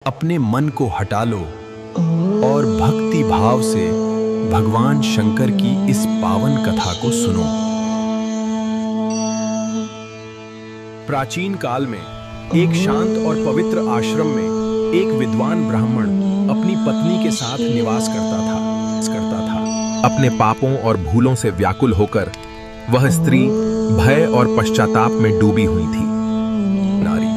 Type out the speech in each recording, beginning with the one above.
अपने मन को हटा लो और भक्ति भाव से भगवान शंकर की इस पावन कथा को सुनो। प्राचीन काल में एक शांत और पवित्र आश्रम में एक विद्वान ब्राह्मण अपनी पत्नी के साथ निवास करता था। अपने पापों और भूलों से व्याकुल होकर वह स्त्री भय और पश्चाताप में डूबी हुई थी। नारी,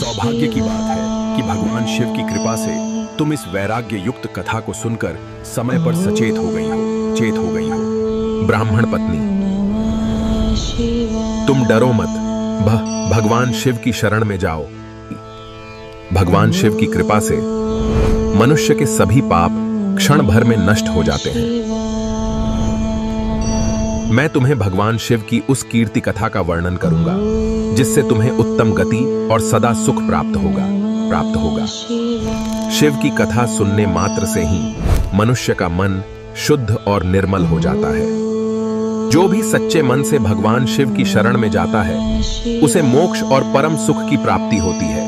सौभाग्य की बात है कि भगवान शिव की कृपा से तुम इस वैराग्य युक्त कथा को सुनकर समय पर सचेत हो गई हो। ब्राह्मण पत्नी, तुम डरो मत, भगवान शिव की शरण में जाओ। भगवान शिव की कृपा से मनुष्य के सभी पाप क्षण भर में नष्ट हो जाते हैं। मैं तुम्हें भगवान शिव की उस कीर्ति कथा का वर्णन करूंगा जिससे तुम्हें उत्तम गति और सदा सुख प्राप्त होगा। शिव की कथा सुनने मात्र से ही मनुष्य का मन शुद्ध और निर्मल हो जाता है। जो भी सच्चे मन से भगवान शिव की शरण में जाता है उसे मोक्ष और परम सुख की प्राप्ति होती है।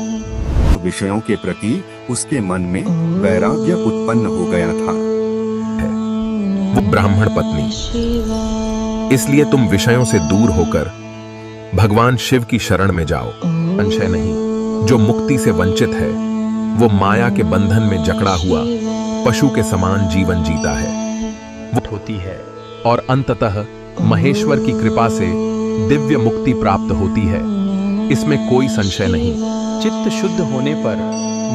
विषयों के प्रति उसके मन में वैराग्य उत्पन्न हो गया था। वो ब्राह्मण पत्नी, इसलिए तुम विषयों से दूर होकर भगवान शिव की शरण में जाओ। संशय नहीं, जो मुक्ति से वंचित है वो माया के बंधन में जकड़ा हुआ पशु के समान जीवन जीता है। वो होती है और अंततः महेश्वर की कृपा से दिव्य मुक्ति प्राप्त होती है, इसमें कोई संशय नहीं। चित्त शुद्ध होने पर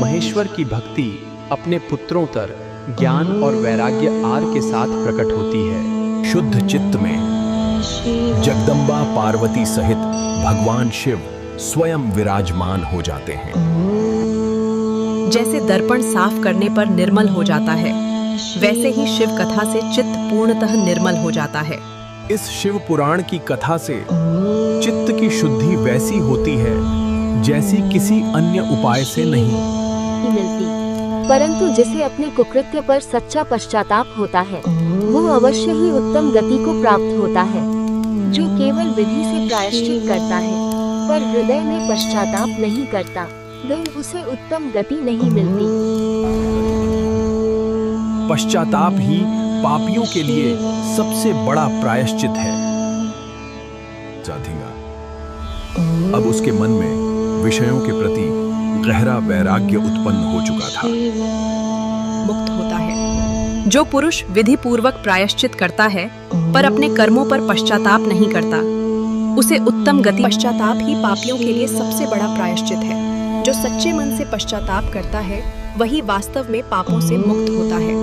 महेश्वर की भक्ति अपने पुत्रों तर ज्ञान और वैराग्य आर के साथ प्रकट होती है। शुद्ध चित्त में जगदम्बा पार्वती सहित भगवान शिव स्वयं विराजमान हो जाते हैं। जैसे दर्पण साफ करने पर निर्मल हो जाता है, वैसे ही शिव कथा से चित्त पूर्णतः निर्मल हो जाता है। इस शिव पुराण की कथा से चित्त की शुद्धि वैसी होती है जैसी किसी अन्य उपाय से नहीं मिलती, परंतु जिसे अपने कुकृत्य पर सच्चा पश्चाताप होता है वो अवश्य ही उत्तम गति को प्राप्त होता है। जो केवल विधि से प्रायश्चित करता है पर हृदय में पश्चाताप नहीं करता, वह उसे उत्तम गति नहीं मिलती। पश्चाताप ही पापियों के लिए सबसे बड़ा प्रायश्चित है। अब उसके मन में विषयों के प्रति गहरा वैराग्य उत्पन्न हो चुका था। मुक्त होता है। जो पुरुष विधि पूर्वक प्रायश्चित करता है पर अपने कर्मों पर पश्चाताप नहीं करता, उसे उत्तम गति। पश्चाताप ही पापियों के लिए सबसे बड़ा प्रायश्चित है। जो सच्चे मन से पश्चाताप करता है वही वास्तव में पापों से मुक्त होता है।